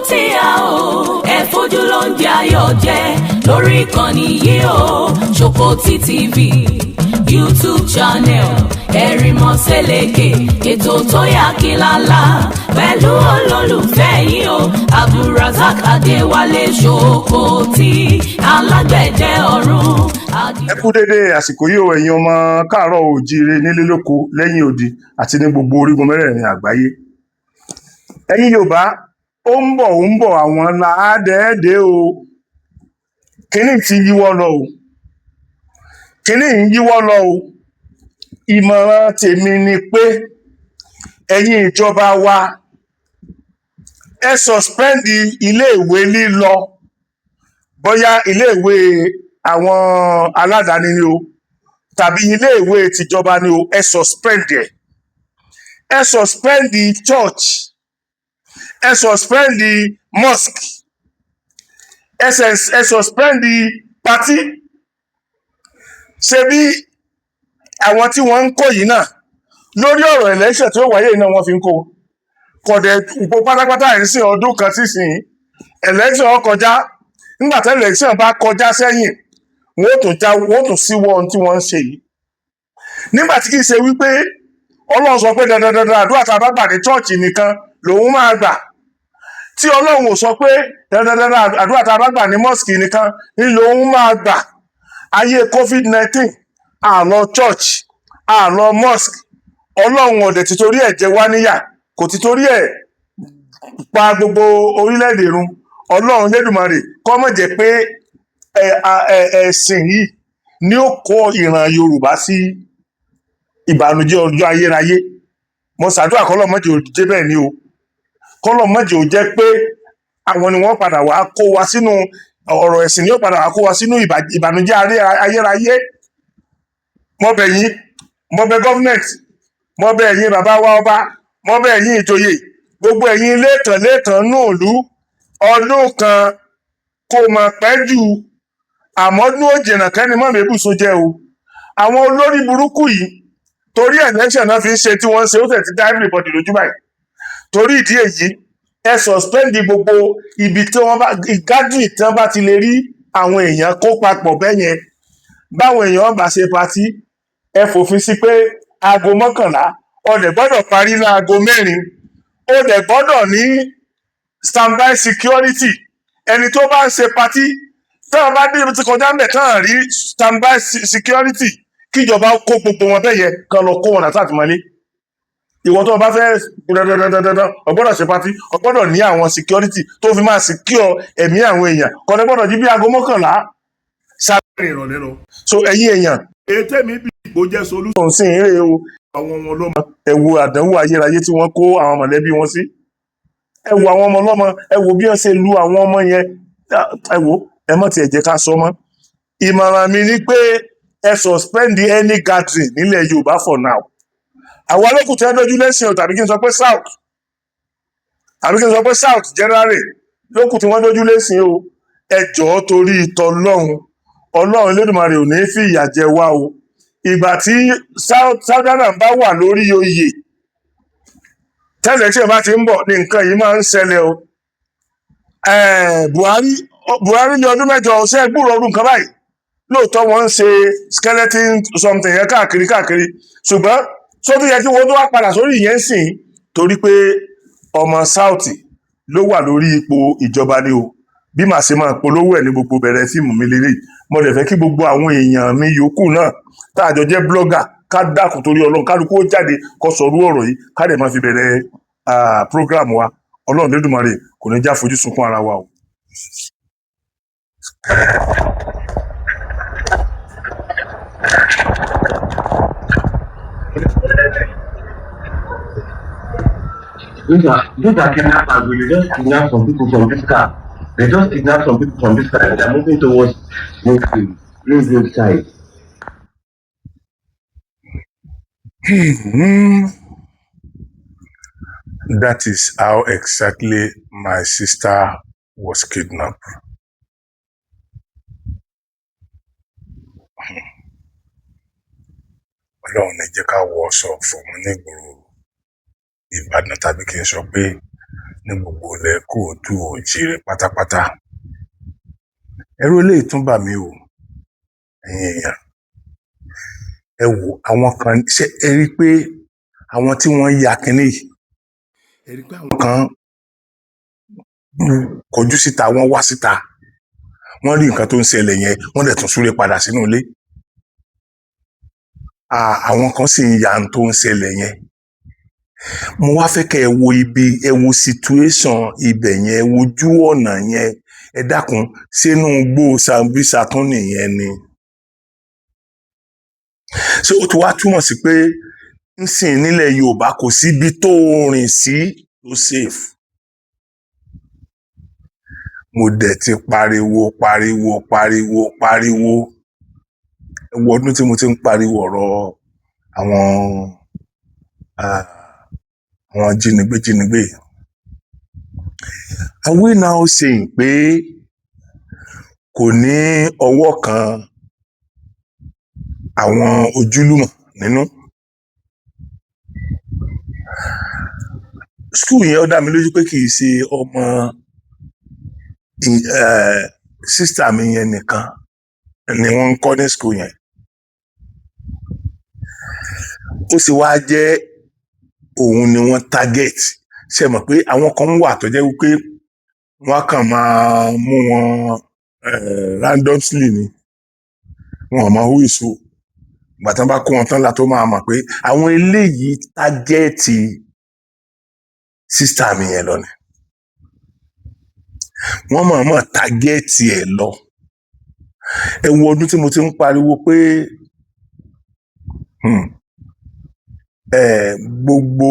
tí a ò ẹ fojú ló ń jẹ ayọ̀ jẹ lórí ìkànnì yìí o Ṣòkòtì TV YouTube channel Ẹ̀rìnmọ́ Sẹ́lẹ̀kẹ̀ ètò tó yà kílálà pẹ̀lú olólùfẹ́ yìí o Abdulrasaq Adéwálé Ṣòkòtì alágbẹ̀dẹ ọ̀run. Ẹ kú dédé àsìkò yìí o ẹ̀yin ọmọ káàárọ̀ oòjíire nílé lóko lẹ́yìn odi àti ní gbogbo orígun mẹ́rẹ̀ẹ̀rin àgbáyé. Ẹ̀yin Yorùbá ó ń bọ̀ àwọn làádẹ́ẹ̀dẹ́ o. Kíní ti yíwọ́ lọ o. Kíní ń yíwọ́ lọ o. Ìmọ̀ràn tèmi ni pé ẹ̀yin ìjọba wa ẹ sọ̀spẹ́ndì iléèwé lílọ bóyá iléèwé àwọn aládàáni ni o tàbí iléèwé tìjọba ni o, ẹ suspend ẹ. Ẹ suspend church, ẹ suspend mosque, ẹ suspend party. Ṣebí àwọn tí wọ́n ń kó yìí náà lórí ọ̀rọ̀ election tí ó wáyé náà wọ́n fi ń kó kọ̀dẹ̀ ìpò pátápátá ìrísí ọdún kan sísìn election kọjá. Nígbà tí election bá kọjá sẹ́yìn wọ́n tún síwọ́ ohun tí wọ́n ń ṣe yìí. Nígbà tí kìí ṣe wípé Ọlọ́run sọ pé dandan àdúrà tá a bá gbà ní chọ́ọ̀chì nìkan lòun máa gbà, tí Ọlọ́run ò sọ pé dandan àdúrà tá a bá gbà ní mosque nìkan ni lòun máa gbà. Ayé COVID-19 àlọ church àlọ mosque, Ọlọ́run ọ̀dẹ̀ ti torí ẹ̀ jẹ wá níyà, kò ti torí ẹ̀ pa gbogbo orílẹ̀-èdè run. Ọlọ́run Lédùmarè kó má jẹ́ pé ẹ̀sìn yìí ni ó kó ìran Yorùbá sí ìbànújẹ́ ọjọ́ ayérayé. Mo ṣàdúrà kọ́lọ́run má jẹ́ ó jẹ́ bẹ́ẹ̀ ni o. Kọ́lọ́run má jẹ́ ó jẹ́ pé àwọn ni wọ́n padà wá kó wa sínú ọ̀rọ̀ ẹ̀sìn, ni ó padà wá kó wa sínú ìbànújẹ́ ayérayé. Mo bẹ̀ yín, mo bẹ̀ gọ́fúnmẹ̀ntì, mo bẹ̀ ẹ̀yin bàbá wa ọba, mo bẹ̀ ẹ̀yin ìjòyè, gbogbo ẹ̀yin lẹ́tàn nùlú, ọdún kan kò mọ̀ pẹ́ jù àmọ́dún òjìnà kẹ́ni mọ́ mẹ́bùsùn jẹ́ o. Àwọn olórí burúkú yìí torí election náà fi ń ṣe tí wọ́n ń ṣe, ó tẹ̀ ti dá everybody lójú báyìí. Torí ìdí èyí ẹ suspend gbogbo ibi tí wọ́n bá gathering tí wọ́n bá ti lè rí àwọn èèyàn kó papọ̀ bẹ́yẹn. Báwọn èèyàn bá ṣe patí ẹ fòfin sí pé aago 11 ó dẹ̀ gbọ́dọ̀ parí láago 4, ó dẹ̀ gbọ́dọ̀ ní standby security. Ẹni tó bá ń ṣe patí táwọn bá dé ibi tí kọjá ń bẹ̀ tán rí standby security, kíjọba kó gbogbo wọn bẹ́yẹ kan lọ kó wọn àti àtìmọ́lé. Ìwọ tó bá fẹ́ dandan ọgbọ́dọ̀ ṣe patí, ọgbọ́dọ̀ ní àwọn security tó fi máa secure ẹ̀mí àwọn èèyàn, kọ́ni gbọ́dọ̀ jí bí aago 11 sáré ìrọ̀lẹ́ lọ. So ẹ̀yin èèyàn ètè mi bí ìbò jẹ́ solution sí ìrè o. Àwọn ọmọ ọlọ́mọ ẹ wo àdánwò ayérayé tí wọ́n kó àwọn mọ̀lẹ́bí wọn sí. Ẹ wo àwọn ọmọ ọlọ́mọ, ẹ wo bí wọ́n ṣe lu àwọn ọmọ yẹn. Ẹ wo ẹ mọ̀ tí ẹ jẹ́ ká sọ mọ́. Ìmọ̀ràn mi ni pé ẹ suspend any gathering nílẹ̀ Yorùbá for now. Àwọn olókùn tí wọ́n dojú lẹ́sìn tàbí kí n sọ pé South generally lókùn tí wọ́n dojú lẹ́sìn o. Ẹ jọ̀ọ́ torí ìtọ́lọ́run, Ọlọ́run Lédùmarè ò ní fi ìyà jẹ wá o. Ìgbà tí Southern bá wà lórí oyè tẹ́lẹ̀ tí ẹ bá ti ń bọ̀ ní nǹkan yìí máa ń ṣẹlẹ̀ o. Buhari ní ọdún 8 ṣe gbúrò ọdún kan báyìí. Lóòótọ́ wọ́n ń ṣe skeleton something yẹn káàkiri ṣùgbọ́n sótú yẹ kí wọ́n tó wá padà sórí ìyẹn sìn torí pé ọmọ South ló wà lórí ipò ìjọba ni o. Bí màá ṣe máa polówó ẹ̀ ní gbogbo bẹ̀rẹ̀ fíìmù mi lélẹ̀. Mo dẹ̀ fẹ́ kí gbogbo àwọn èèyàn mi yòókù náà tá a jọ jẹ́ blogger ká dákun torí Ọlọ́run kálukú ó jáde kó sọrú ọ̀rọ̀ yìí ká dẹ̀ máa fi bẹ̀rẹ̀ program wa. Ọlọ́run Lédùmarè kò ní já fojú sunkún ara wa o. These are kidnappers. We just kidnap some people from this car. They just kidnap some people from this car. They are moving towards Ring side. That is how exactly my sister was kidnapped. Ọlọ́run ní jẹ́ ká wọ ọ̀ṣọ́ fún un nígboro Ìbàdàn tàbí kí n sọ pé ní gbogbo ilẹ̀ kóòtù òjíire pátápátá. Ẹ̀rù eléyìí tún bà mí o, ẹ̀yin èèyàn. Ẹ wò àwọn kan, ṣé ẹ rí pé àwọn tí wọ́n ya kinní yìí, ẹ rí pé àwọn kan kọjú síta, wọ́n wá síta, wọ́n rí nǹkan tó ń ṣẹlẹ̀ yẹn, wọ́n dẹ̀ tún súré padà sínú ilé. Àwọn kan sì ń ya ohun tó ń ṣẹlẹ̀ yẹn. Mo wá fẹ́ kẹ́ ẹ wo ẹ wo situation ibẹ̀ yẹn, ẹ wojú ọ̀nà yẹn, ẹ dákun, sínú igbó Sambisa tún nìyẹn ni. Ṣé ó ti wá túmọ̀ sí pé nsìn nílẹ̀ Yorùbá kò síbi tó rìn sí tó safe? Mo dẹ̀ ti pariwo. Ẹ wo ọdún tí mo ti ń pariwo ọ̀rọ̀ àwọn jínigbé. Are we now saying pé kò ní ọwọ́ kan àwọn ojúlùmọ̀ nínú? School yẹn ó dá mi lójú pé kì í ṣe ọmọ sísítà mi yẹn nìkan ni wọ́n ń kọ́ ní school yẹn. Ó sì wá jẹ́ òun ni wọ́n target. Ṣé mọ̀ pé àwọn kan wà tó jẹ́ wípé wọ́n kàn máa mú wọn randomly ni, wọn ò mọ who is who. Ìgbà tí wọ́n bá kó wọn tán la tó máa mọ̀ pé àwọn eléyìí tágẹ́ẹ̀tì sísítà mi yẹn lọ ni. Wọ́n mọ̀ọ́mọ̀ tágẹ́ẹ̀tì ẹ̀ lọ. Ẹ wo ọdún tí mo ti ń pariwo pé gbogbo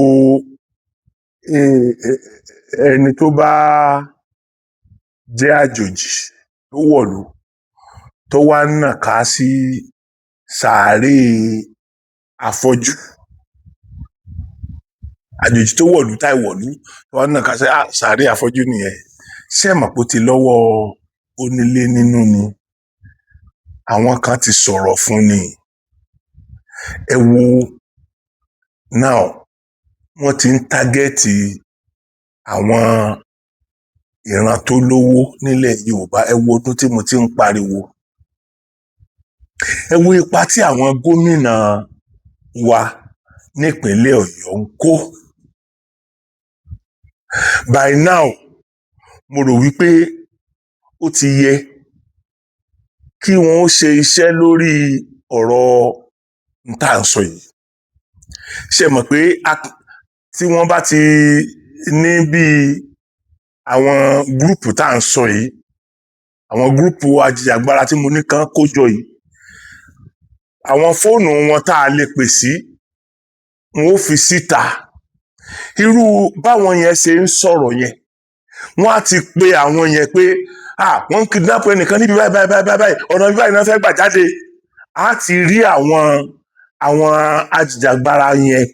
ẹni tó bá jẹ́ àjòjì tó wọ̀lú tó wá ń nàka sí sàárè afọ́jú, àjòjì tó wọ̀lú táìwọ̀lú tó wá ń nàka sí sàárè afọ́jú nìyẹn. Ṣé mọ̀ pé ó ti lọ́wọ́ onílé nínú ni? Àwọn kan ti sọ̀rọ̀ fún ni. Ẹ wo now, wọ́n ti ń tágẹ́ẹ̀tì àwọn ìran tó lówó nílẹ̀ Yorùbá. Ẹ wo ọdún tí mo ti ń pariwo. Ẹ wo ipa tí àwọn gómìnà wa nípínlẹ̀ Ọ̀yọ́ ń kó. By now, mo rò wípé ó ti yẹ kí wọ́n ó ṣe iṣẹ́ lórí ọ̀rọ̀ tá à ń sọ yìí. Ṣé mọ̀ pé tí wọ́n bá ti ní bíi àwọn gúrùpù tá à ń sọ yìí, àwọn gúrùpù ajìjàgbara tí mo ní kán kó jọ yìí, àwọn fóònù wọn tá a lè pè sí, wọn ó fi síta. Irú báwọn yẹn ṣe ń sọ̀rọ̀ yẹn, wọ́n á ti pe àwọn yẹn pé wọ́n ń kidnap ẹnìkan níbi báyìí, ọ̀nà bí báyìí náà fẹ́ gbà jáde. Á ti rí àwọn ajìjàgbara yẹn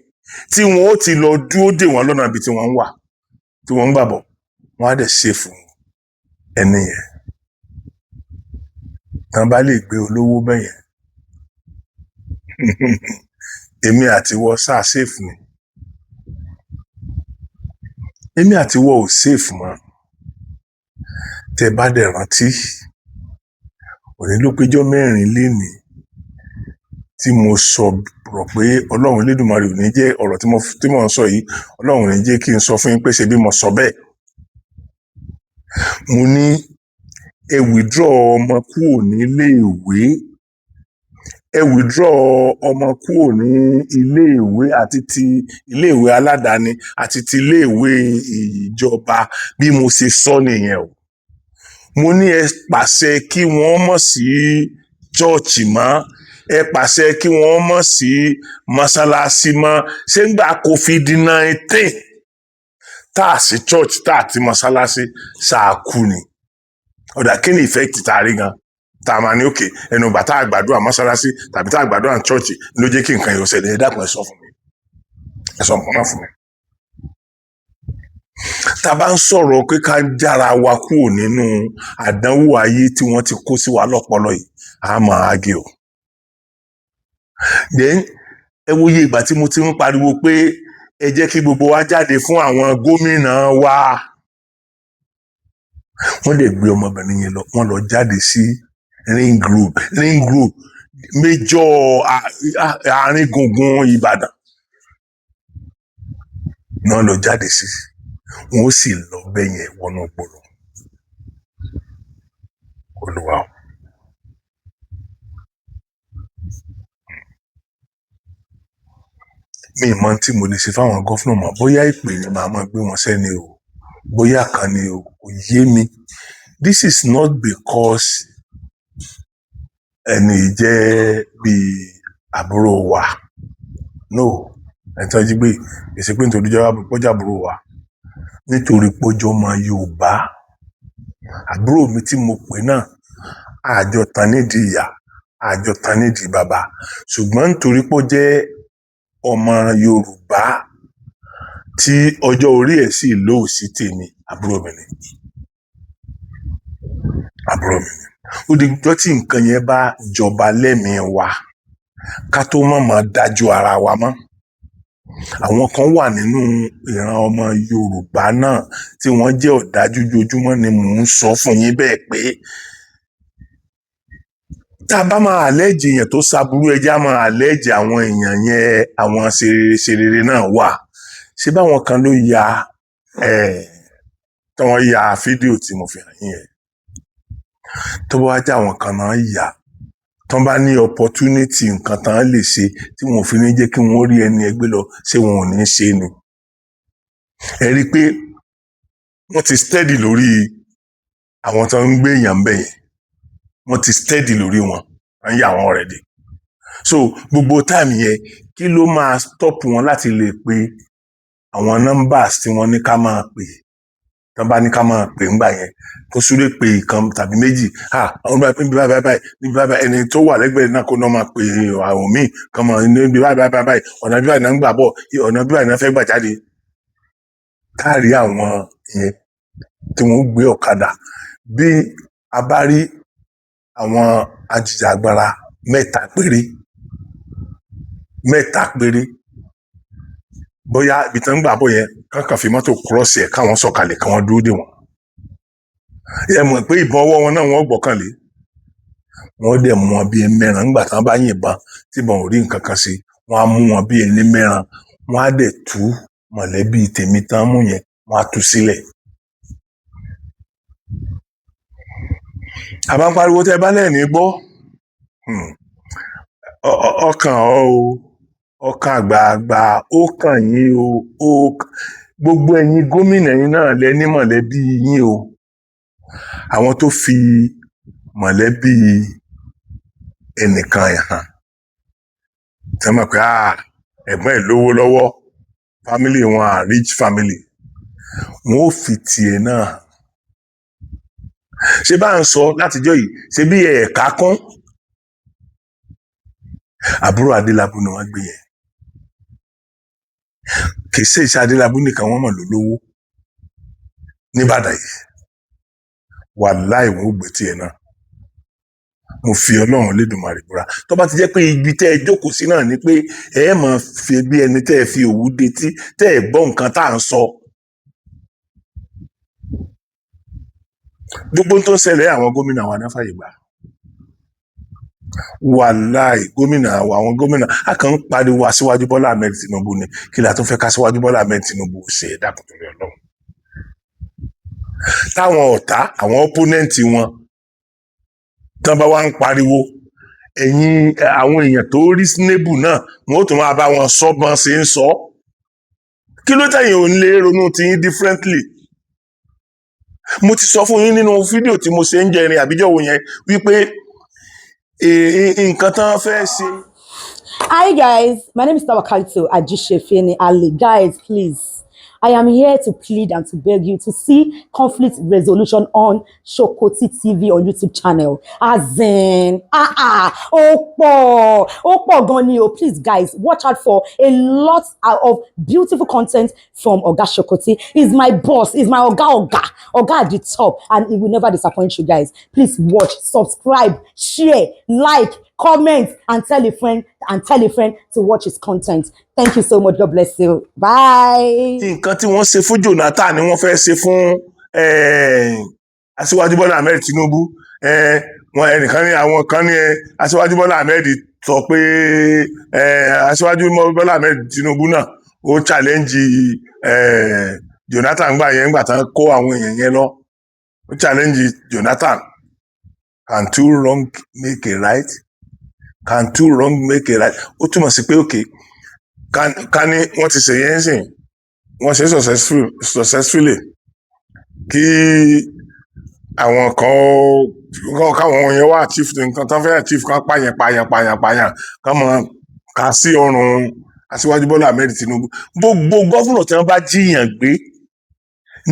tí wọn ó ti lọ dúró dè wọ́n lọ́nà ibi tí wọ́n ń wà, tí wọ́n ń gbà bọ̀. Wọ́n á dẹ̀ ṣe fún ẹni yẹn. Tán bá lè gbé olówó bẹ́yẹn, èmi àtiwọ sáà safe ni? Èmi àtiwọ ò safe mọ́. Tẹ bá dẹ̀ rántí, òní ló péjọ́ 4 lénìí tí mo sọ rọ̀ pé Ọlọ́run Elédùmarè ò ní jẹ́ ọ̀rọ̀ tí mo ń sọ yìí, Ọlọ́run ò ní jẹ́ kí n sọ fún yín pé ṣe bí mo sọ bẹ́ẹ̀. Mo ní ẹ withdraw ọmọ kúrò nílé ìwé, ẹ withdraw ọmọ kúrò ní ilé ìwé, àti ti ilé ìwé aládàáni àti ti ilé ìwé ìjọba bí mo ṣe sọ nìyẹn o. Mo ní ẹ pàṣẹ kí wọ́n mọ̀ sí chọ́ọ̀chì mọ́, ẹ pàṣẹ kí wọ́n mọ̀ sí mọ́sálásí mọ́. Ṣé ńgbà COVID-19 tá a sí church tá a ti mọ́sálásí ṣáàkú ni? Ọ̀dà kí ni effect tá a rí gan? Tá a máa ní òkè ẹnu ìgbà tá a gbàdúrà mọ́sálásí tàbí tá a gbàdúrà church ló jẹ́ kí nǹkan yóò ṣẹlẹ̀. Ẹ dákun ẹ sọ fún mi. Ẹ sọ nǹkan náà fún mi. Tá a bá ń sọ̀rọ̀ pé ká jára wa kúrò nínú àdánwò ayé tí wọ́n ti kó sí wa lọ́pọlọ yìí, a máa ágé o. Then ẹ wo iye ìgbà tí mo ti ń pariwo pé ẹ jẹ́ kí gbogbo wa jáde fún àwọn gómìnà wa. wọ́n dẹ̀ gbé ọmọbìnrin yẹn lọ wọ́n lọ jáde sí ring road méjọ àárín gbùngbùn Ìbàdàn náà lọ jáde sí wọn ó sì lọ bẹ́yẹn wọnú gbòòrò Olúwa o. Mi ì mọ tí mo lè ṣe fáwọn gọ́fúnà mọ́ bóyá ìpè ni màá máa gbé wọn sẹ́ni o bóyá kan ni o kò yé mi. This is not because ẹni jẹ́ bíi àbúrò wa no ẹni tó jí gbé èsì pé nítorí pọ́jà àbúrò wa nítorí pọ́jọ́ ọmọ Yorùbá àbúrò mi tí mo pè náà àjọ tán nídìí ìyá àjọ tán nídìí bàbá ṣùgbọ́n nítorí pọ́ jẹ́ ọmọ Yorùbá tí ọjọ́ orí ẹ̀ sì lò sí tèmi àbúrò mi ni ó di jọ́ tí nǹkan yẹn bá jọba lẹ́mìí wa ká tó mọ̀mọ́ dájú ara wa mọ́ àwọn kan wà nínú ìran ọmọ Yorùbá náà tí wọ́n jẹ́ ọ̀dájú jojúmọ́ ni mò ń sọ fún yín bẹ́ẹ̀ pé tá a bá máa àlẹ́jì èèyàn tó ṣaburú ẹjẹ́ á máa àlẹ́jì àwọn èèyàn yẹn àwọn ṣerere náà wà ṣé báwọn kan ló ya tí wọ́n ya fídíò tí mo fi hàn yín yẹn tó bá wá jẹ́ àwọn kan náà yà tó bá ní opportunity nǹkan tán lè ṣe tí wọn ò fi ní jẹ́ kí wọ́n rí ẹni ẹgbẹ́ lọ ṣé wọn ò ní ṣe ni ẹ rí i pé wọ́n ti steady lórí àwọn tó ń gbé èèyàn bẹ́ẹ̀ yẹn wọ́n ti steady lórí wọn wọ́n yà wọ́n already so gbogbo time yẹn kí ló máa stop wọn láti lè pe àwọn numbers tí wọ́n ní ká máa pè tán bá ní ká máa pè ńgbà yẹn tó súré pé ìkan tàbí méjì àwọn níbi báyìí ẹni tó wà lẹ́gbẹ̀ẹ́ náà kó náà máa pè àwọn míì kan mọ̀ níbi báyìí ọ̀nà bí báyìí náà ń gbà bọ̀ ọ̀nà bí báyìí náà fẹ́ gbà jáde káàrí àwọn yẹn tí wọ́n gbé ọ̀kadà bí a bá rí àwọn ajìjàgbara mẹ́ta péré bóyá ibi tí wọ́n ń gbà bọ̀ yẹn kankan fi mọ́tò kúrọ́ọ̀sì ẹ̀ káwọn sọ̀kalẹ̀ káwọn dúró dè wọ́n ẹ mọ̀ pé ìbọn ọwọ́ wọn náà wọ́n gbọ́kànlé wọ́n dẹ̀ mú wọn bí ẹni mẹ́ran nígbà tí wọ́n bá yìnbọn tí ìbọn ò rí nǹkan kan sí wọ́n á mú wọn bí ẹni mẹ́ran wọ́n á dẹ̀ tú mọ̀lẹ́bí tèmi tán mú yẹn wọ́n á tú sílẹ̀. àbá ń pariwo tẹ́ bá lẹ́ẹ̀ní gbọ́ ọkàn àgbààgbà ó kàn yín o gbogbo ẹ̀yin gómìnà yín náà lẹ ní mọ̀lẹ́bí yín o àwọn tó fi mọ̀lẹ́bí ẹnìkan hàn tí wọ́n mọ̀ pé ẹ̀gbọ́n ẹ̀ lówó lọ́wọ́ family wọn rich family wọn ò fi tiẹ̀ náà ṣé bá ń sọ látijọ́ yìí ṣé bí ẹ̀ẹ̀ka kún àbúrò Adélabú ni wọ́n gbé yẹn kì í ṣe iṣẹ́ Adélabú nìkan wọ́n mọ̀ lólówó níbàdàn yìí wàláì wọn ò gbé tiẹ̀ náà mo fi Ọlọ́run Lédùmarè búra tó bá ti jẹ́ pé ibi tẹ́ ẹ jókòó sí náà ni pé ẹ máa fi bí ẹni tẹ́ ẹ fi òwú detí tẹ́ ẹ gbọ́ nǹkan tá à ń sọ gbogbo tó ń ṣẹlẹ̀ àwọn gómìnà wa náà fàyè gbà wàláì àwọn gómìnà a kàn ń pariwo Aṣíwájú Bọ́lá Ahmed Tinubu ni kí la tún fẹ́ ká Aṣíwájú Bọ́lá Ahmed Tinubu ṣe é dákun torí Ọlọ́run táwọn ọ̀tá àwọn opponent wọn tán bá wá ń pariwo ẹ̀yin àwọn èèyàn tó reasonable náà wọn ó tún máa bá wọn sọ bọ́n ṣe ń sọ kí ló tẹ̀yìn ò ń lè ronú tiyín differently mo ti sọ fún yín nínú fídíò tí mo ṣe ń jẹrin àbíjọ́wò yẹn wípé nǹkan tán fẹ́ ṣe. Hi guys, my name is Tawakalitu Ajishefeni Ali. Guys, please, I am here to plead and to beg you to see conflict resolution on Shokoti TV on YouTube channel. As in, Opo Goni. Please, guys, watch out for a lot of beautiful content from Oga Shokoti. He's my boss. He's my Oga at the top, and he will never disappoint you guys. Please watch, subscribe, share, like, comment, and tell a friend to watch his content. Thank you so much. God bless you. Bye. nǹkan tí wọ́n ṣe fún Jonathan ni wọ́n fẹ́ ṣe fún Aṣíwájú Bọ́lá Ahmed Tinubu wọn ẹnìkan ní àwọn kan ní Aṣíwájú Bọ́lá Ahmed sọ pé Aṣíwájú Bọ́lá Ahmed Tinubu náà ó challenge Jonathan gbà yẹn gbà tán kó àwọn èèyàn yẹn lọ ó challenge Jonathan. Can two wrong make a right? Can two wrong make a right? Ó túmọ̀ sí pé okay ká ní wọ́n ti ṣe yẹn sìn wọ́n ṣe successfully kí àwọn kan káwọn yẹn wá achieve nǹkan tán fẹ́ achieve kan pààyàn kán mọ ká sí ọrùn Aṣíwájú Bọ́lá Ahmed Tinubu. Gbogbo gọ́fúnà tí wọ́n bá jíyàn gbé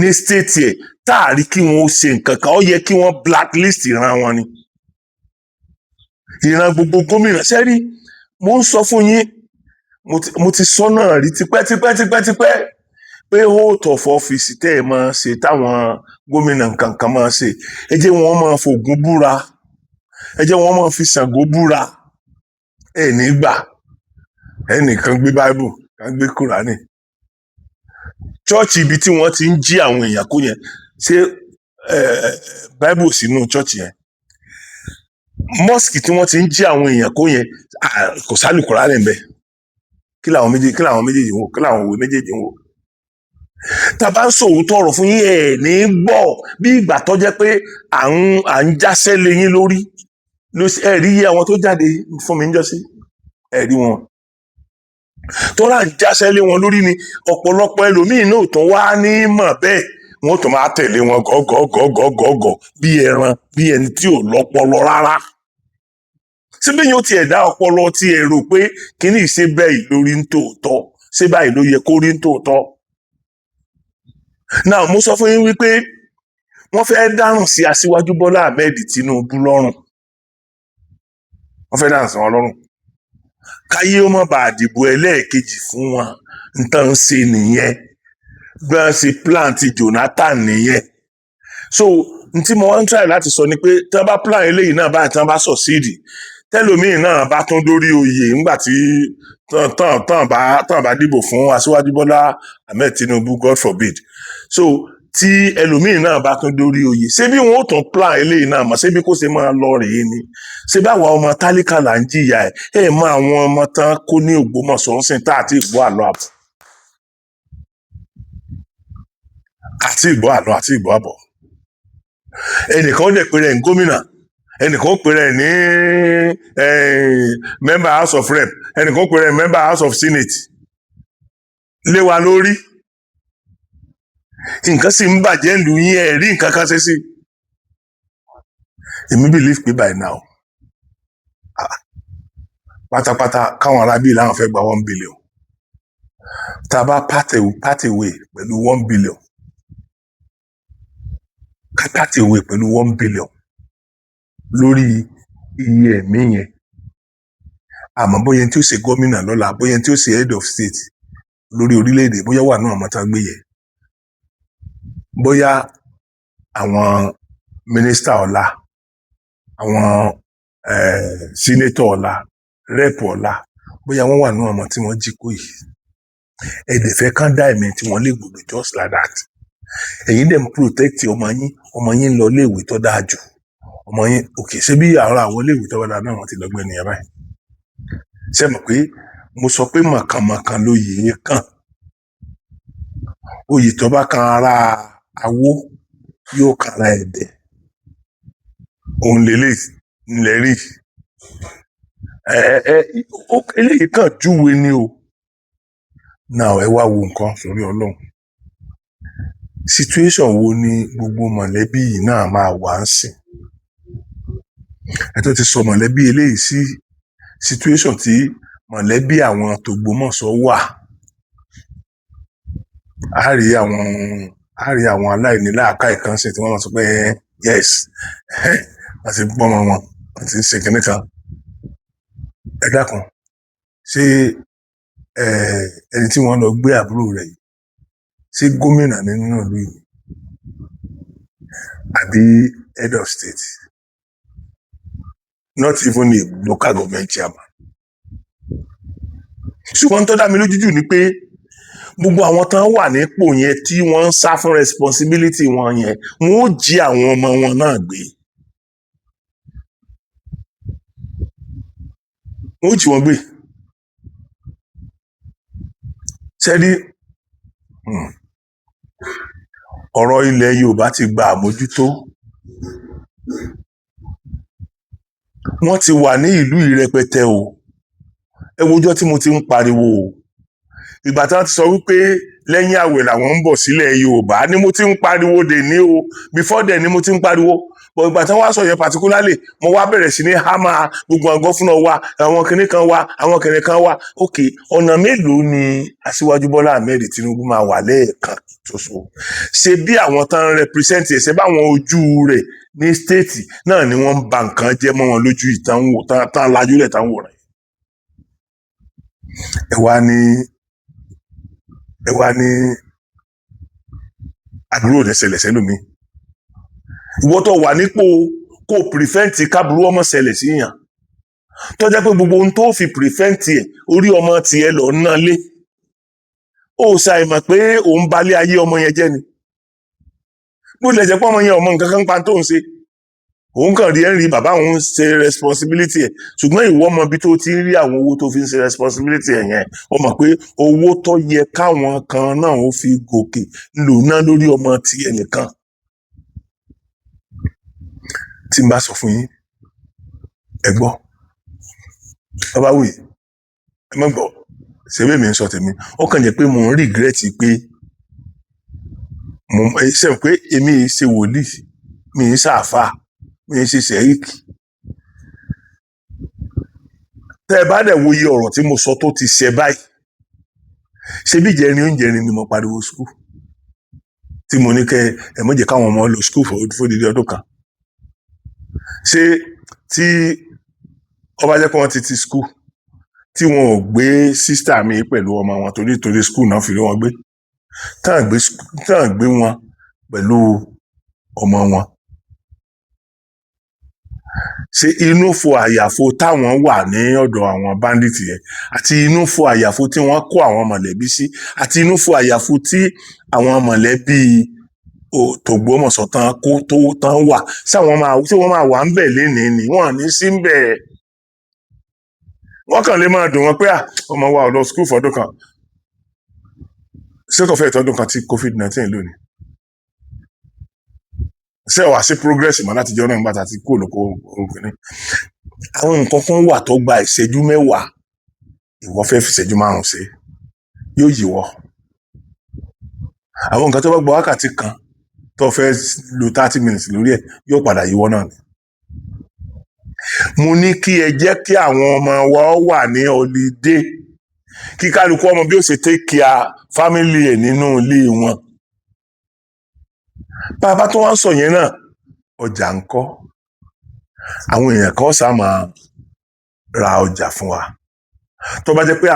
ní state ẹ̀ táàrí kí wọ́n ṣe nǹkan kan ó yẹ kí wọ́n blacklist ìran wọn ni. Ìran gbogbo gómìnà sẹ́rí mo ń sọ fún yín mo ti sọ náà rí tipẹ́ pé oath of office tẹ́ ẹ máa ṣe táwọn gómìnà kankan máa ṣe ẹ jẹ́ wọ́n máa fògùn búra ẹ jẹ́ wọ́n máa fi Ṣàngó búra ẹ ní gbà ẹnìkan gbé Bible kan gbé Kùránì chọ́ọ̀chì ibi tí wọ́n ti ń jí àwọn èèyàn kó yẹn ṣé Bible sínú chọ́ọ̀chì yẹn mosque tí wọ́n ti ń jí àwọn èèyàn kó yẹn kò sálù Kùránì ń bẹ kí làwọn méjèèjì wò kí làwọn òwe méjèèjì wò tá a bá ń sòótọ́ ọ̀rọ̀ fún yín ẹ̀ ní gbọ́ bí ìgbà tó jẹ́ pé à ń jáṣẹ́ lé yín lórí ẹ̀ rí iye àwọn tó jáde fún mi ń jọ sí ẹ̀ rí wọn tó rà ń jáṣẹ́ lé wọn lórí ni ọ̀pọ̀lọpọ̀ ẹlòmíín náà tó wá ní mọ̀ bẹ́ẹ̀ wọ́n tó máa tẹ̀lé wọn gọ́gọ́gọ́gọ́gọ́ bí ẹran bí ẹni tí ò lọ́pọlọ rárá síbí yóò tiẹ̀ dá ọpọlọ tí ẹ rò pé kíní ṣe báyìí lórí ń tòótọ́ ṣé báyìí ló yẹ kó rí ń tòótọ́. Now mo sọ fún yín wípé wọ́n fẹ́ dárùn sí Aṣíwájú Bọ́lá Ahmed Tinubu lọ́rùn wọ́n fẹ́ dárùn sí wọn lọ́rùn káyé ó má bàa dìbò ẹlẹ́ẹ̀kejì fún wọn nǹkan ń ṣe nìyẹn bí wọ́n ṣe plan ti Jonathan nìyẹn. So n tí mo wá ń try láti sọ ni pé tí wọ́n bá plan eléyìí náà báyìí tí wọ́n bá succeed tẹ́lòmíì náà bá tún dórí oyè nígbà tí tán bá dìbò fún Aṣíwájú Bọ́lá Ahmed Tinubu God forbid so tí ẹlòmíì náà bá tún dórí oyè ṣé bí wọn ó tún plan eléyìí náà mọ̀ ṣé bí kò ṣe máa lọ rèé ni ṣé báwa ọmọ tálíkà là ń jìyà ẹ̀ mọ àwọn ọmọ tán kó ní Ògbómọ̀ṣọ́ ń sìn tá àti ìgbọ́ àlọ́ àbọ̀ àti ìgbọ́ àbọ̀ ẹnìkan ó dẹ̀ pé rẹ̀ ń gómìnà ẹnìkan ó pè rẹ̀ ní member house of rep ẹnìkan ó pè rẹ̀ member house of senate lé wa lórí nǹkan sì ń bàjẹ́ ìlú yín ẹ̀ rí nǹkan kan ṣe sí èmi believe pé by now pátápátá káwọn arábí làwọn fẹ́ gba 1 billion tá a bá part away pẹ̀lú 1 billion ká part away pẹ̀lú 1 billion lórí iye ẹ̀mí yẹn àmọ́ bóyá tí ó ṣe gómìnà lọ́la bóyá tí ó ṣe head of state lórí orílẹ̀-èdè bóyá wà náà mọ́tà gbé yẹn bóyá àwọn mínísítà ọ̀la àwọn sínétọ̀ ọ̀la rẹ́pù ọ̀la bóyá wọ́n wà náà ọmọ tí wọ́n jí kó yìí ẹ̀dẹ̀ fẹ́ kán dá ẹ̀mí tí wọ́n lè gbòdò just like that ẹ̀yin dẹ̀ ń protect ọmọ yín lọ léèwé tó dáa jù ọmọ yín òkè ṣé bí àwọn iléèwé tó bá dáa náà wọ́n ti lọ́gbẹ́ nìyẹn báyìí ṣé mọ̀ pé mo sọ pé mọ̀kànmọ̀kàn lóye yẹn kàn oyè tó bá kan ara awó yóò kara ẹ̀dẹ̀ òun lélẹ̀ ńlẹ̀ rí eléyìí kàn júwe ni o náà ẹ wá wo nǹkan sórí Ọlọ́run situation wo ni gbogbo mọ̀lẹ́bí yìí náà máa wà ń sìn ẹ tó ti sọ mọ̀lẹ́bí eléyìí sí situation tí mọ̀lẹ́bí àwọn tògbómọ̀ṣọ́ wà á rí àwọn aláìní láàkáì kan sí tí wọ́n máa sọ pé yes wọ́n ti gbọ́mọ wọn wọ́n ti ń ṣe kinní kan ẹ dákun ṣé ẹni tí wọ́n lọ gbé àbúrò rẹ̀ yìí ṣé gómìnà nínú ìlú yìí àbí head of state not even a local government chairman ṣùgbọ́n tó dá mi lójú jù ni pé gbogbo àwọn tán wà nípò yẹn tí wọ́n ń sá fún responsibility wọn yẹn wọ́n ó jí àwọn ọmọ wọn náà gbé wọ́n ó jí wọn gbé sẹ́rí ọ̀rọ̀ ilẹ̀ Yorùbá ti gba àmójútó wọ́n ti wà ní ìlú ìrẹpẹtẹ o ẹ wojọ́ tí mo ti ń pariwo o ìgbà tí wọ́n ti sọ wípé lẹ́yìn àwẹ̀ làwọn ń bọ̀ sílẹ̀ Yorùbá ni mo ti ń pariwo dè ní o before then ni mo ti ń pariwo but ìgbà tí wọ́n wá sọ yẹn particularly mo wá bẹ̀rẹ̀ sí ní hámà gbogbo àwọn gọ́fúnà wa àwọn kìnìún kan wa àwọn kìnìún kan wa ok ọ̀nà mélòó ni Aṣíwájú Bọ́lá Ahmed Tinubu máa wà lẹ́ẹ̀kan ṣoṣo ṣe bí àwọn tán represent ẹ̀ ṣe báwọn ojú rẹ̀ ní stéètì náà ni wọ́n ń ba nǹkan jẹ́ mọ́ wọn lójú ìtànwò tán lajúlẹ̀ tán wò rẹ̀ ẹ wá ní àbúrò rẹ̀ ṣẹlẹ̀ sẹ́lómi ìwọ tó wà nípò kó prevent kábúrú ọmọ ṣẹlẹ̀ sí yàn tó jẹ́ pé gbogbo ohun tó fi prevent ẹ̀ orí ọmọ tiẹ̀ lọ ná lé ó ṣàìmọ̀ pé òun balẹ̀ ayé ọmọ yẹn jẹ́ ni bó tilẹ̀ jẹ́ pé ọmọ yẹn ọmọ nǹkan kan pa tó ń ṣe òun kàn rí ẹ̀rí bàbá òun ṣe responsibility ẹ̀ ṣùgbọ́n ìwọ mọ bí tó ti rí àwọn owó tó fi ń ṣe responsibility ẹ̀ yẹn ó mọ̀ pé owó tó yẹ káwọn kan náà ó fi gòkè lò ná lórí ọmọ tiẹ̀ nìkan tí n bá sọ fún yín ẹ gbọ́ bàbá wì ẹ má gbọ́ ṣebí mi ń sọ tèmi ó kàn jẹ́ pé mo ń regret pé mo ṣe pé èmi ṣe wòlíì mi ń ṣàfà mi ń ṣe ṣẹ́ríkì tẹ́ ẹ bá dẹ̀ wo iye ọ̀rọ̀ tí mo sọ tó ti ṣe báyìí ṣe bí ìjẹrin oúnjẹ ni mo pariwo skul tí mo ní kẹ́ ẹ mọ̀ jẹ́ káwọn ọmọ lọ skul fódìdí ọdún kan ṣé tí ọba jẹ́ pé wọ́n ti skul tí wọn ò gbé sísítà mi pẹ̀lú ọmọ wọn torí skul náà fi rí wọn gbé tán gbé wọn pẹ̀lú ọmọ wọn ṣe inú fo àyàfo táwọn wà ní ọ̀dọ̀ àwọn báńdíìtì yẹn àti inú fo àyàfo tí wọ́n kó àwọn mọ̀lẹ́bí sí àti inú fo àyàfo tí àwọn mọ̀lẹ́bí tògbómọ̀ṣọ́ tán wà tí wọ́n máa wà ń bẹ̀ lénìí ni wọ́n ní sí ń bẹ̀ wọ́n kàn lè máa dùn wọn pé ọmọ wa ò lọ skul fọdún kan ṣé kò fẹ́ ìtọ́dún kan tí COVID-19 lónìí ṣé wàá sí progress mọ́ láti jọ náà nígbà tá a ti kú olóko òkùnrin àwọn nǹkan kan wà tó gba ìṣẹ́jú mẹ́wàá ìwọ fẹ́ fi ìṣẹ́jú márùn-ún ṣe yóò yíwọ́ àwọn nǹkan tó bá gba wákàtí kan tó fẹ́ lo 30 minutes lórí ẹ̀ yóò padà yíwọ́ náà ni mo ní kí ẹ jẹ́ kí àwọn ọmọ wa wà ní ọlídé kí kálukú ọmọ bí ó ṣe take care family ẹ̀ nínú ilé wọn bàbá tó wá ń sọ yẹn náà ọjà ń kọ́ àwọn èèyàn kan sá máa ra ọjà fún wa tó bá jẹ́ pé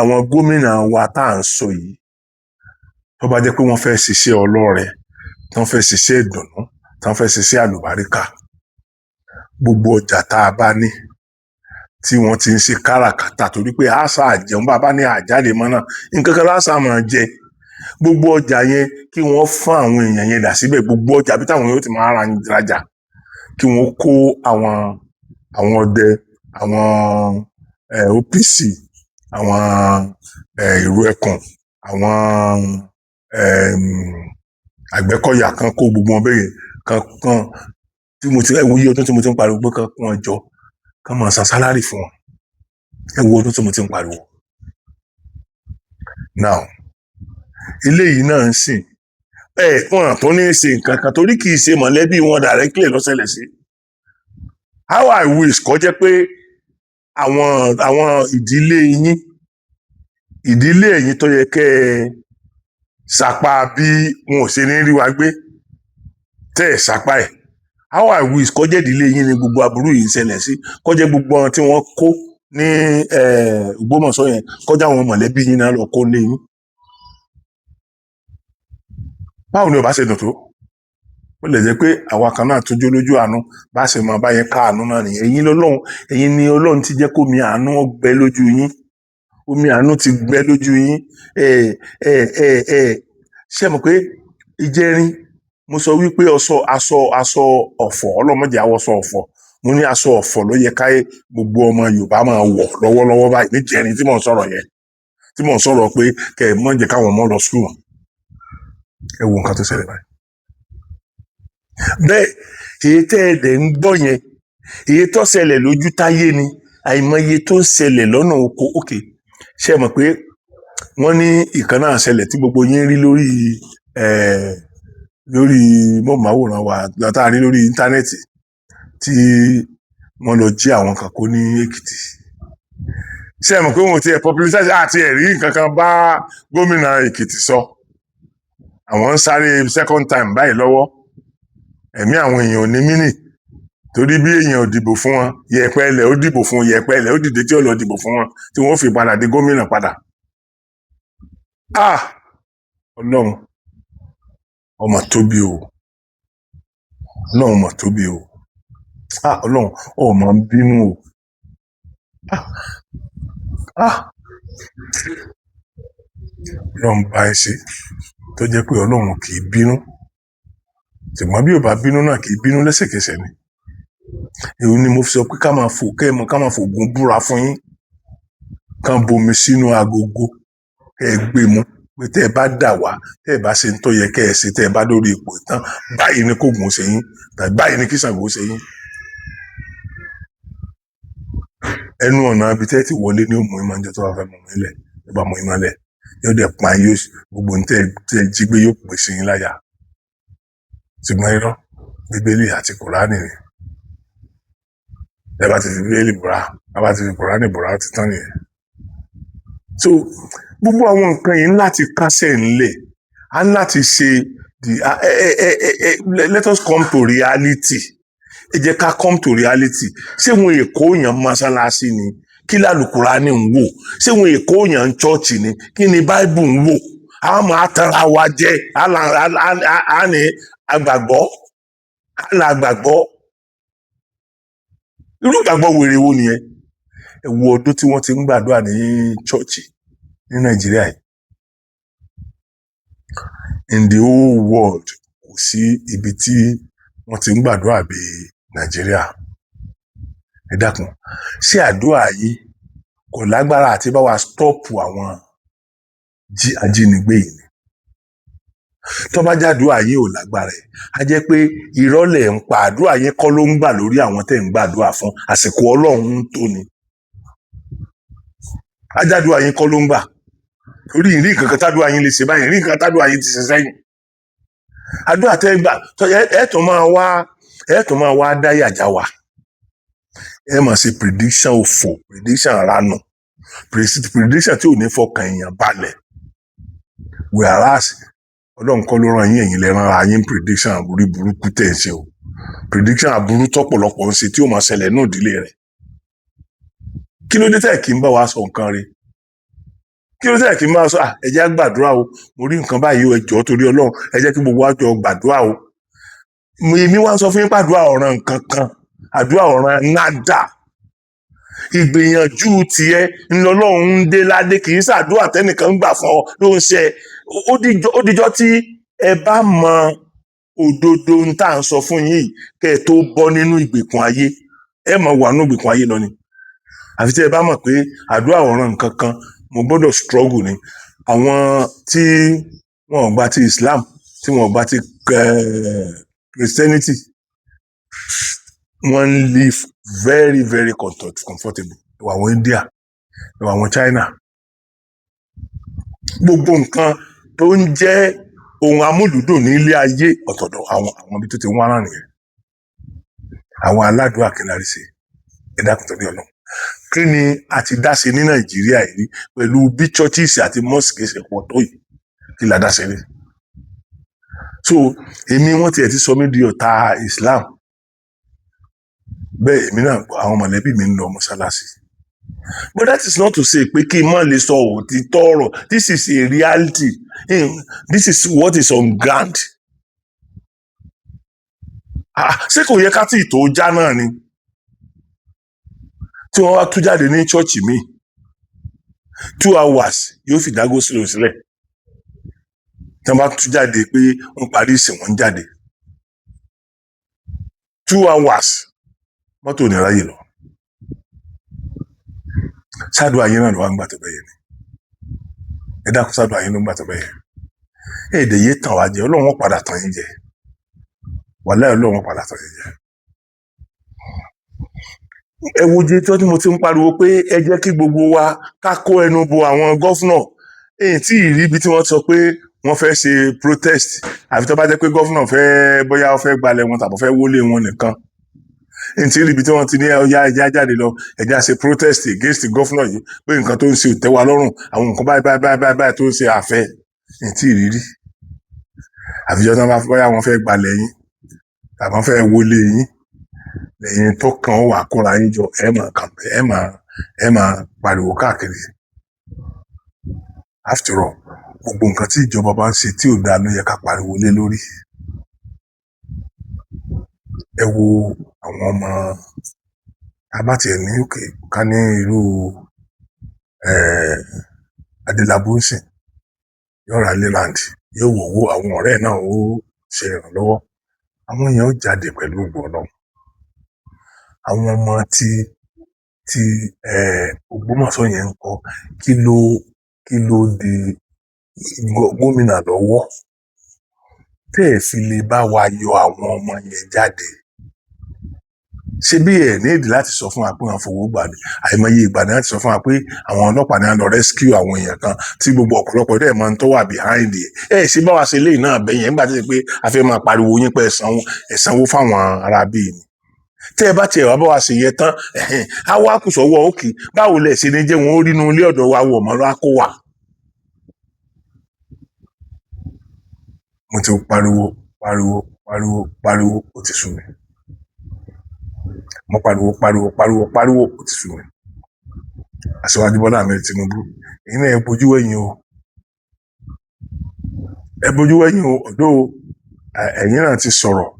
àwọn gómìnà wa tá à ń sọ yìí tó bá jẹ́ pé wọ́n fẹ́ ṣiṣẹ́ ọlọ́rẹ tí wọ́n fẹ́ ṣiṣẹ́ ìdùnnú tí wọ́n fẹ́ ṣiṣẹ́ àlùbáríkà gbogbo ọjà tá a bá ní tí wọ́n ti ń ṣe káràkátà torí pé àṣà àjẹun bàbá ní àjáde mọ́ náà nǹkan kan láṣà máa jẹ gbogbo ọjà yẹn kí wọ́n fún àwọn èèyàn yẹn dà síbẹ̀ gbogbo ọjà bí táwọn yóò ti máa rajà kí wọ́n kó àwọn ọdẹ àwọn OPC àwọn ìró ẹkùn àwọn Àgbẹ̀kọ̀yà kan kó gbogbo wọn bẹ́ẹ̀ kan tí mo ti wo iye ọdún tí mo ti ń pariwo pé kan wọn jọ kan máa san sálárì fún wọn ẹ wo ọdún tí mo ti ń pariwo now eléyìí náà ń sìn wọn tó ní í ṣe nǹkan kan torí kì í ṣe mọ̀lẹ́bí wọn directly ló ṣẹlẹ̀ sí how I wish kó jẹ́ pé àwọn ìdílé ẹ̀yin tó yẹ kẹ́ ẹ sapá bí wọn ò ṣe ní rí wa gbé tẹ́ ẹ̀ sapá ẹ̀ how I wish kó jẹ́ ìdílé yín ni gbogbo aburú yìí ṣẹlẹ̀ sí kó jẹ́ gbogbo wọn tí wọ́n kó ní Ògbómọ̀ṣọ́ yẹn kó jẹ́ àwọn mọ̀lẹ́bí yín náà lọ kó lé yín báwo ni ó bá ṣe dùn tó ó lè jẹ́ pé àwa kan náà tójú lójú àánú bá ṣe máa bá yẹn ká àánú náà nìyẹn ẹ̀yin ni Ọlọ́run ti jẹ́ kó mi àánú ọgbẹ́ lójú yín omi àánú ti gbẹ lójú yín ẹ ẹ ẹ ẹ ṣe mọ̀ pé ìjẹrin mo sọ wípé aṣọ ọ̀fọ̀ ọlọ́mọdé àwọ̀sọ ọ̀fọ̀ mo ní aṣọ ọ̀fọ̀ ló yẹ ká gbogbo ọmọ Yorùbá máa wọ̀ lọ́wọ́lọ́wọ́ báyìí níjẹrin tí mò ń sọ̀rọ̀ yẹn tí mò ń sọ̀rọ̀ pé kẹ́ ẹ mọ̀ jẹ́ káwọn ọmọ lọ skul wọn ẹ wo nǹkan tó ṣẹlẹ̀ báyìí. bẹ́ẹ̀ èyí tẹ́ ẹ dẹ̀ ń gbọ́ yẹn èyí tó ṣẹlẹ̀ lójú táyé ni àìmọye tó ń ṣẹlẹ̀ lọ́nà oko òkè ṣe mọ̀ pé wọ́n ní ìkan náà ṣẹlẹ̀ tí gbogbo yín rí lórí mọ́ọ̀máwòrán wa látàrí lórí íńtánẹ́ẹ̀tì tí wọ́n lọ jí àwọn kan kó ní Èkìtì ṣe mọ̀ pé wọn ò tiẹ̀ publicize àti ẹ̀rí nǹkan kan bá gómìnà Èkìtì sọ àwọn ń sáré second time báyìí lọ́wọ́ ẹ̀mí àwọn èèyàn ò ní mínì torí bí èèyàn ò dìbò fún wọn yẹ̀pẹ̀ ilẹ̀ ó dìbò fún yẹ̀pẹ̀ ilẹ̀ ó dìde tí ó lọ dìbò fún wọn tí wọ́n fi padà di gómìnà padà. Ọlọ́run ọmọ tóbi o Ọlọ́run ọmọ tóbi o Ọlọ́run ọmọ ń bínú o Ọlọ́run bá ẹ ṣe tó jẹ́ pé Ọlọ́run kì í bínú ṣùgbọ́n bí ò bá bínú náà kì í bínú lẹ́sẹ̀kẹsẹ̀ ni èyí ni mo fi sọ pé ká máa fògùn búra fún yín kán bomi sínú agogo kẹ́ ẹ gbé mu pé tẹ́ ẹ bá dà wá tẹ́ ẹ bá ṣe ń tó yẹ kẹ́ ẹ ṣe tẹ́ ẹ bá lórí ipò tán báyìí ni kógun ṣe yín tàbí báyìí ni kí Ṣàngó ṣe yín. ẹnu ọ̀nà ibi tẹ́ ẹ ti wọlé ní òmùú ìmọ̀ níjọ́ tó bá fẹ́ mọ̀ nílẹ̀ ẹ bá mọ̀ ìmọ̀ lẹ̀ yóò dẹ̀ pa yóò gbogbo ní tẹ́ ẹ jí gbé yóò pè sí yín láyà ṣùgbọ́n irọ́ Bíbélì àti Kùránì ni ẹ bá ti fi Bíbélì búra ẹ bá ti fi Kùránì búra ti tán nìyẹn. So gbogbo àwọn nǹkan yìí láti kásẹ̀ ńlẹ̀ á láti ṣe let us come to reality ẹ jẹ́ ká come to reality ṣé wọn èkó yàn mọ́ṣáláṣí ni kí lálùkùránì ń wò ṣé wọn èkó yàn chọ́ọ̀chì ni kí ni báíbù ń wò a máa tanra wa jẹ a ní àgbàgbọ́ irú ìgbàgbọ́ wèrè wo nìyẹn ẹ wo ọdún tí wọ́n ti ń gbàdúrà ní chọ́ọ̀chì ní Nàìjíríà yìí in the whole world kò sí ibi tí wọ́n ti ń gbàdúrà bí Nàìjíríà ẹ dákun ṣé àdúrà yìí kò lágbára àti bá wa stọ́ọ̀pù àwọn ajínigbé yìí ni tó bá jádùúrà yìí ò lágbára ẹ̀ á jẹ́ pé ìrọ́lẹ̀ ń pa àdúrà yẹn kọ́ ló ń gbà lórí àwọn tẹ̀ ń gbàdúrà fún àsìkò Ọlọ́run tó ni ajádùúrà yín kọ́ ló ń gbà torí ìrí nǹkan kan tádùúrà yín lè ṣe báyìí ìrí nǹkan kan tádùúrà yín ti ṣe sẹ́yìn àdúrà tẹ́ gbà ẹ tún máa wá dá yàjà wá ẹ máa ṣe prediction òfò prediction ranu prediction tí ò ní fọkàn èèyàn balẹ̀ whereas Ọlọ́run kọ́ ló ràn yín ẹ̀yin lẹ rán ara yín prediction àbúrú burúkú tẹ̀ ń ṣe o prediction àbúrú tọ́pọ̀lọpọ̀ ń ṣe tí ó máa ṣẹlẹ̀ náà ìdílé rẹ̀ kí ló dé tẹ̀ kí n bá wa sọ nǹkan rẹ̀ kí ló tẹ̀ kí n bá wa sọ ẹ jẹ́ á gbàdúrà o mo rí nǹkan báyìí ẹ jọ̀ọ́ torí Ọlọ́run ẹ jẹ́ kí gbogbo wa jọ gbàdúrà o èmi wá ń sọ fún yín pàdúrà ọ̀ràn nǹkan kan àdúrà ọ̀ràn nádà ìgbìyànjú tiẹ̀ ńlọlọ́run ń dé ládé kì í ṣàdúrà tẹ́nìkan ń gbà fún ọ ló ń ṣe ó dijọ́ tí ẹ bá mọ òdodo ń tà ń sọ fún yín kẹ́ ẹ tó bọ́ nínú ìgbèkùn ayé ẹ mọ̀ wà nínú ìgbèkùn ayé lọ ni àfi tí ẹ bá mọ̀ pé àdúrà ọ̀ràn nǹkan kan mo gbọ́dọ̀ struggle ni àwọn tí wọn ò gba ti Islam tí wọn ò gba ti Christianity wọ́n live very very comfortable ìwà àwọn India ìwà àwọn China gbogbo nǹkan tó ń jẹ́ ohun amúlùdùn ní ilé ayé ọ̀tọ̀dọ̀ àwọn ibi tó ti wọ́n rán nìyẹn àwọn aládùúgbò àkínlárí ṣe ẹ̀dá kò tó ní Ọlọ́run kí ni a ti dá ṣe ní Nàìjíríà yìí pẹ̀lú bí churches àti mosques ṣe pọ̀ tó yìí kí la dá ṣe rí so èmi wọ́n tiẹ̀ ti sọ mí di ọ̀tá Islam bẹ́ẹ̀ èmi náà àwọn mọ̀lẹ́bí mi ń lọ mọ́ṣáláṣí but that is not to say pé kí n má lè sọ òtítọ́ ọ̀rọ̀ this is a reality this is what is on ground ṣé kò yẹ ká tí ì tó já náà ni tí wọ́n wá tú jáde ní chọ́ọ̀chì mi 2 hours yóò fi dá go slow sílẹ̀ tí wọ́n bá tún jáde pé wọ́n parí ìsìn wọn jáde 2 hours mọ́tò ní ráyè lọ ṣáàdùn ayé náà ló wá ń gbà tó bẹ́yẹ ni ẹ dákun ṣáàdùn ayé ló ń gbà tó bẹ́yẹ èdè yé tàn wá jẹ Ọlọ́run wọn padà tàn yín jẹ wàláhì Ọlọ́run wọn padà tàn yín jẹ ẹ wo jẹ tí mo ti ń pariwo pé ẹ jẹ́ kí gbogbo wa ká kó ẹnu bo àwọn gọ́fúnà èyí tí ìrí ibi tí wọ́n sọ pé wọ́n fẹ́ ṣe protest àfi tó bá jẹ́ pé gọ́fúnà fẹ́ bóyá ó fẹ́ gbalẹ̀ wọn tàbí fẹ́ wọlé wọn nìkan èyí tí ìrí ibi tí wọ́n ti ní ọyá ẹja jáde lọ ẹja ṣe protest against gọ́fúnà yìí pé nǹkan tó ń ṣe ò tẹ́ wa lọ́rùn àwọn nǹkan báyìí tó ń ṣe àfẹ́ èyí tí ìrírí àfijọ́ tí wọ́n bá bóyá wọ́n fẹ́ gbalẹ̀ yín tàbí wọ́n fẹ́ wọlé yín lẹ́yìn tó kàn wà kóra yín jọ ẹ máa pariwo káàkiri after all gbogbo nǹkan tí ìjọba bá ń ṣe tí ò dáa ló yẹ ká pariwo lé lórí ẹ wo àwọn ọmọ abátìẹ ní òkè ká ní irú Adélabú sìn yóò ra Leland yóò wòwó àwọn ọ̀rẹ́ náà ó ṣe ìrànlọ́wọ́ àwọn èèyàn ó jáde pẹ̀lú gbọ̀nà àwọn ọmọ tí Ògbómọ̀ṣọ́ yẹn ń kọ kí ló di gómìnà lọ́wọ́ tẹ́ ẹ̀ fi lè bá wa yọ àwọn ọmọ yẹn jáde ṣé bí ẹ̀ nídìí láti sọ fún wa pé wọ́n fowó gbà ní àìmọye ìgbà ní láti sọ fún wa pé àwọn ọlọ́pàá ní lọ rescue àwọn èèyàn kan tí gbogbo ọ̀pọ̀lọpọ̀ dẹ̀ máa ń tó wà behind ẹ̀ ṣé bá wa ṣe léyìí náà bẹ́yẹn nígbà tí pé a fẹ́ máa pariwo yín pé ẹ sanwó fáwọn ará bíi ni tẹ́ ẹ bá tiẹ̀ wá bá wa ṣe yẹ tán á wá kù sọ́wọ́ òkè báwo lẹ̀ ṣe ní jẹ́ wọn ó rí inú ilé ọ̀dọ̀ wa wọ̀ mọ́ lọ́wọ́ kó wà. mo ti pariwo ó ti sú mi mo pariwo ó ti sú mi Aṣíwájú Bọ́lá Ahmed Tinubu èyí náà ẹ bójú wẹ̀yìn o ọ̀dọ̀ ẹ̀yin náà ti sọ̀rọ̀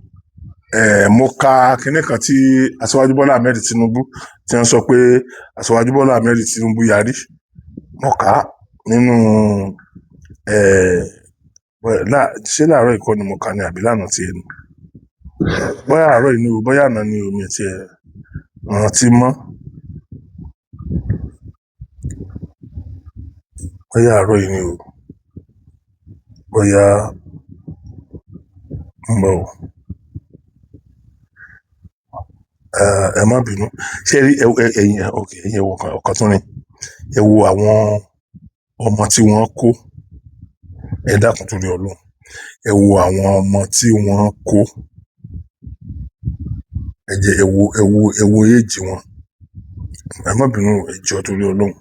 mo ka kinní kan tí Aṣíwájú Bọ́lá Ahmed Tinubu tí wọ́n sọ pé Aṣíwájú Bọ́lá Ahmed Tinubu yarí mo kà á nínú ṣé láàárọ̀ ìkọ́ ni mo kà ní àbí lánàá tiẹ̀ ni bóyá àárọ̀ inú bóyá àná ni omi tiẹ̀ rántí mọ́ bóyá àárọ̀ yìí ni o bóyá ń bọ̀ ẹ má bínú ṣé ẹ̀yin ọ̀kan tún ni ẹ wo àwọn ọmọ tí wọ́n kó ẹ dákun torí Ọlọ́run ẹ wo àwọn ọmọ tí wọ́n kó ẹ jẹ́ ẹ wo éèjì wọn ẹ má bínú ẹ jọ̀ọ́ torí Ọlọ́run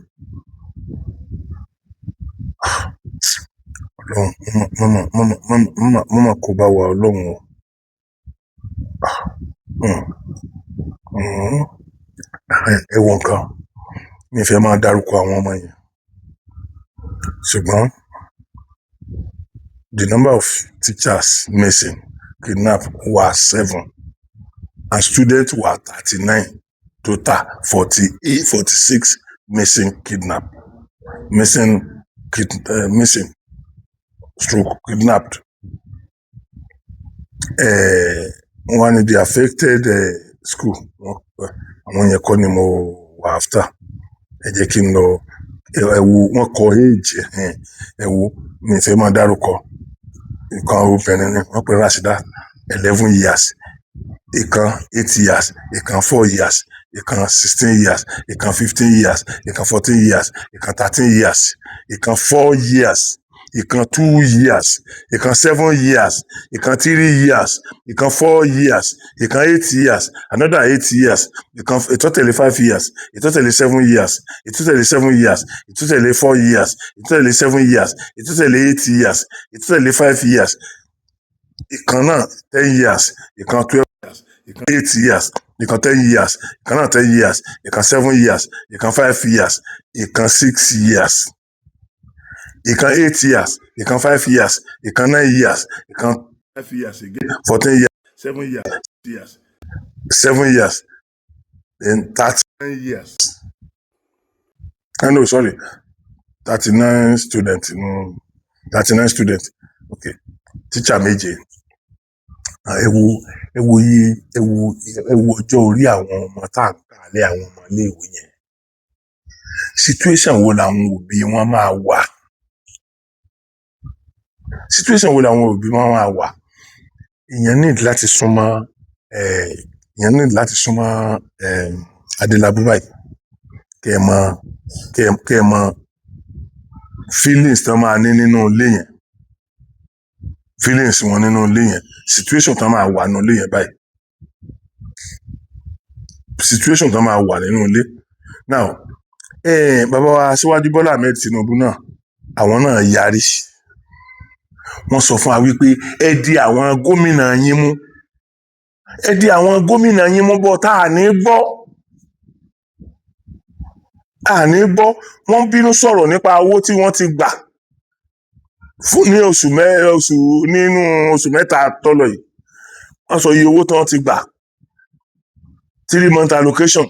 mọ́mọ́ kó bá wa Ọlọ́run o ẹ wo nǹkan mi fẹ́ máa dárúkọ àwọn ọmọ yẹn ṣùgbọ́n the number of teachers missing kidnapped were 7 and students were 39 total 46 missing kidnapped wọ́n ní the affected school àwọn yẹn kọ́ ni mo wà after ẹ jẹ́ kí n lọ wọ́n kọ age mi fẹ́ máa dárúkọ nǹkan obìnrin ni wọ́n pe Rashida 11 years ìkan 8 years ìkan 4 years ìkan 16 years ìkan 15 years ìkan 14 years ìkan 13 years ìkan 4 years ìkan 2 years ìkan 7 years ìkan 3 years ìkan 4 years ìkan 8 years another 8 years ìkan ìtọ́tẹ̀lé 5 years ìtọ́tẹ̀lé 7 years ìtọ́tẹ̀lé 7 years ìtọ́tẹ̀lé 4 years ìtọ́tẹ̀lé 7 years ìtọ́tẹ̀lé 8 years ìtọ́tẹ̀lé 5 years ìkan náà 10 years ìkan 12 years ìkan 8 years ìkan 10 years ìkan náà 10 years ìkan 7 years ìkan 5 years ìkan 6 years ìkan 8 years ìkan 5 years ìkan 9 years ìkan 5 years again 14 years 7 years 7 years then 39 years no sorry 39 student nù 39 student okay teacher méje ẹ wo ọjọ́ orí àwọn ọmọ tá à ń kàlẹ̀ àwọn ọmọ iléèwé yẹn situation wo làwọn òbí wọn máa wà èèyàn need láti súnmọ́ Adélabú báyìí kẹ́ ẹ mọ feelings tán máa ní nínú ilé yẹn situation tán máa wà nínú ilé yẹn báyìí situation tán máa wà nínú ilé now bàbá wa Aṣíwájú Bọ́lá Ahmed Tinubu náà àwọn náà yarí wọ́n sọ fún wa wípé ẹ di àwọn gómìnà yín mú bọ́ tá à ní gbọ́ wọ́n bínú sọ̀rọ̀ nípa owó tí wọ́n ti gbà fún ní nínú oṣù mẹ́ta tọ́lọ̀ yìí wọ́n sọ iye owó tí wọ́n ti gbà 3-month allocation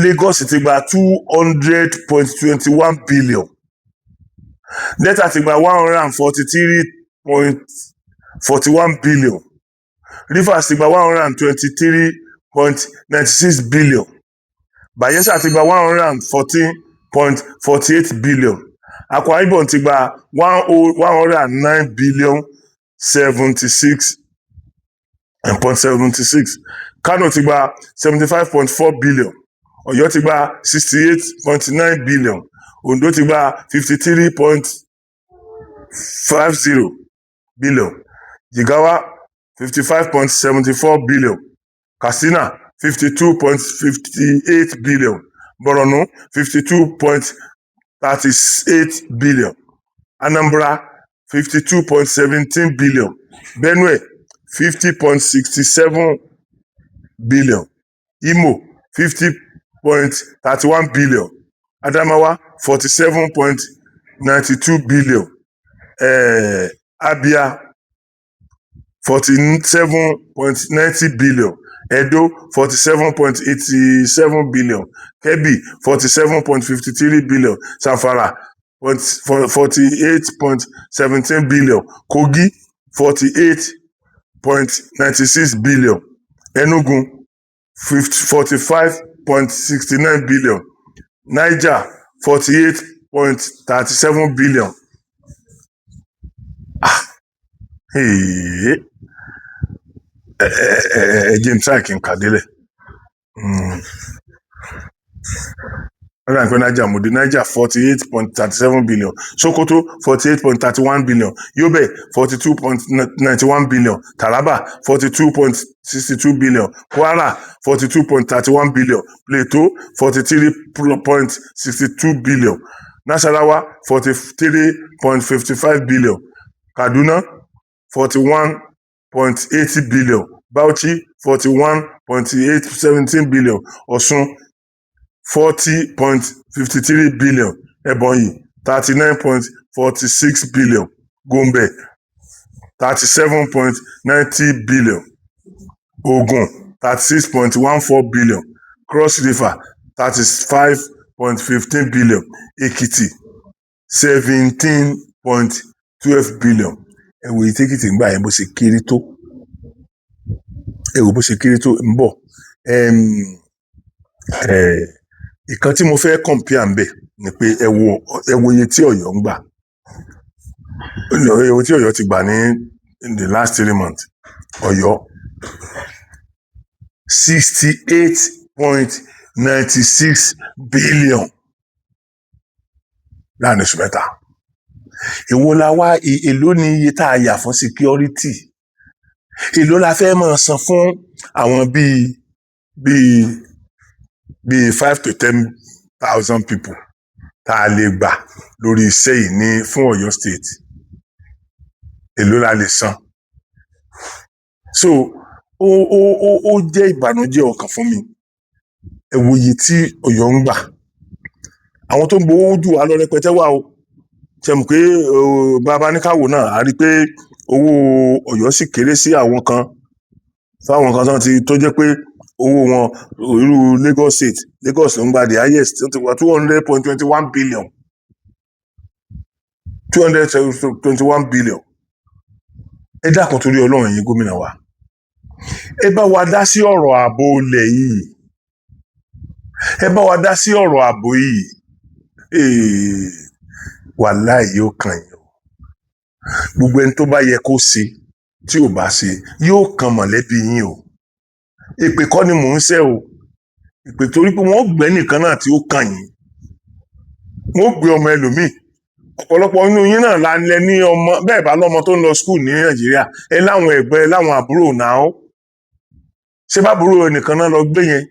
Lagos ti gba 200.21 billion Delta ti gba 143.41 billion Rivers ti gba 123.96 billion Bayelsa ti gba 114.48 billion Akwa Ibom ti gba 109 billion 76.76 Kano ti gba 75.4 billion Ọ̀yọ́ ti gba 68.9 billion Ondo ti gba 53.50 billion Jigawa 55.74 billion Katsina 52.58 billion Borno 52.38 billion Anambra 52.17 billion Benue 50.67 billion Imo 50.31 billion Adamawa 47.92 billion Abia 47.90 billion Edo 47.87 billion Kebbi 47.53 billion Zamfara 48.17 billion Kogi 48.96 billion Enugu 45.69 billion Niger 48.37 billion jẹ́ n try kí n kà délẹ̀ Niger 48.37 billion Sokoto 48.31 billion Yobe 42.91 billion Taraba 42.62 billion Kwara 42.31 billion Plateau 43.62 billion Nasarawa 43.55 billion Kaduna 41.80 billion Bauchi 41.17 billion Osun 40.53 billion Ebonyi 39.46 billion Gombe 37.90 billion Ogun 36.14 billion Cross River 35.15 billion Ekiti 17.12 billion ẹ wo Èkìtì ń gbà yẹn bó ṣe kéré tó ń bọ̀ ìkan tí mo fẹ́ compare ń bẹ̀ ni pé ẹ wo iye tí Ọ̀yọ́ ń gbà owó tí Ọ̀yọ́ ti gbà ní in the last 3 months Ọ̀yọ́ 68.96 billion láàrin oṣù mẹ́ta èwo la wá èló ni iye tá a yà fún security èló la fẹ́ máa san fún àwọn bíi 5 to 10,000 people tá a lè gbà lórí iṣẹ́ yìí ní fún Ọ̀yọ́ state èló la lè san so ó jẹ́ ìbànújẹ́ ọkàn fún mi ẹ wo iye tí Ọ̀yọ́ ń gbà àwọn tó ń gbowó jù wá lọ rẹpẹtẹ wà o ṣe mọ̀ pé bàbá ní káwò náà a rí i pé owó Ọ̀yọ́ sì kéré sí àwọn kan fáwọn kan tó jẹ́ pé owó wọn irú Lagos state Lagos ló ń gba the highest tó ti wà 200.21 billion 221 billion. Ẹ dákun torí Ọlọ́run yín gómìnà wa. Ẹ bá wa dá sí ọ̀rọ̀ ààbò ilẹ̀ yìí. Ẹ bá wa dá sí ọ̀rọ̀ ààbò yìí. Wàláhì yóò kàn yín o. Gbogbo ẹni tó bá yẹ kó ṣe tí ò bá ṣe yóò kan mọ̀lẹ́bí yín o. Èpè kọ́ ni mò ń ṣẹ́ o. Èpè torí pé wọ́n gbẹ́ nìkan náà tí ó kàn yín. Wọ́n gbé ọmọ ẹlòmíì. Ọ̀pọ̀lọpọ̀ inú yín náà la lẹ ní ọmọ bẹ́ẹ̀ bá lọ́mọ tó ń lọ skul ní Nàìjíríà. Ẹ láwọn ẹ̀gbọ́n ẹ láwọn àbúrò náà ó. Ṣé bábúrò ẹnìkan náà lọ gbé yẹn?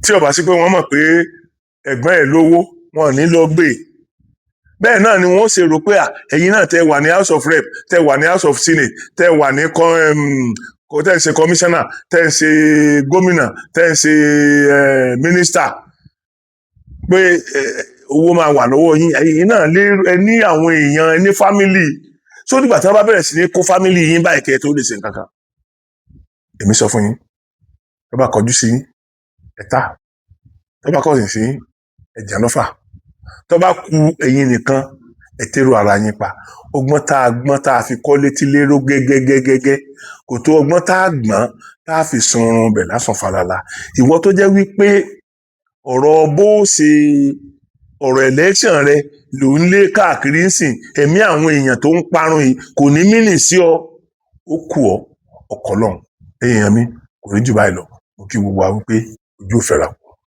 Tí ó bá sí pé wọ́n mọ̀ pé ẹ̀gbọ́n ẹ̀ lówó wọn ò ní lọ gbé. Bẹ́ẹ̀ náà ni wọ́n ṣe rò pé ẹ̀yin náà tẹ́ wà ní House of Rep, tẹ́ wà ní House of Senate, tẹ́ wà ní tẹ́ ń ṣe commissioner, tẹ́ ń ṣe gómìnà, tẹ́ ń ṣe minister pé owó máa wà lọ́wọ́ yín. Ẹ̀yin náà ẹ ní àwọn èèyàn, ẹ ní family. So nígbà tí wọ́n bá bẹ̀rẹ̀ sí ní kó family yín báyìí kẹ́ tó lè ṣe nǹkan kan. Èmi sọ fún yín, tó bá kọjú sí yín, ẹ ta. Tó bá kọ̀yìn sí yín, ẹ jẹ́ lọ́fà. Tó bá ku ẹ̀yin nìkan, ẹ tẹ́rù ara yín pa. Ọgbọ́n tá a fi kọ́ létí lérò gẹ́gẹ́gẹ́gẹ́ kò tó ọgbọ́n tá a gbọ́n tá a fi sunrun bẹ̀ lásán falala. Ìwọ tó jẹ́ wípé ọ̀rọ̀ bó ṣe ọ̀rọ̀ election rẹ ló ń lé káàkiri ń sìn, ẹ̀mí àwọn èèyàn tó ń parun yìí kò ní mínì sí ọ. Ó kù ọ ọkọ̀ lọ́hùn. Èèyàn mi kò rí jù báyìí lọ. Mo kí gbogbo wa wípé ojú ò fẹ́ra.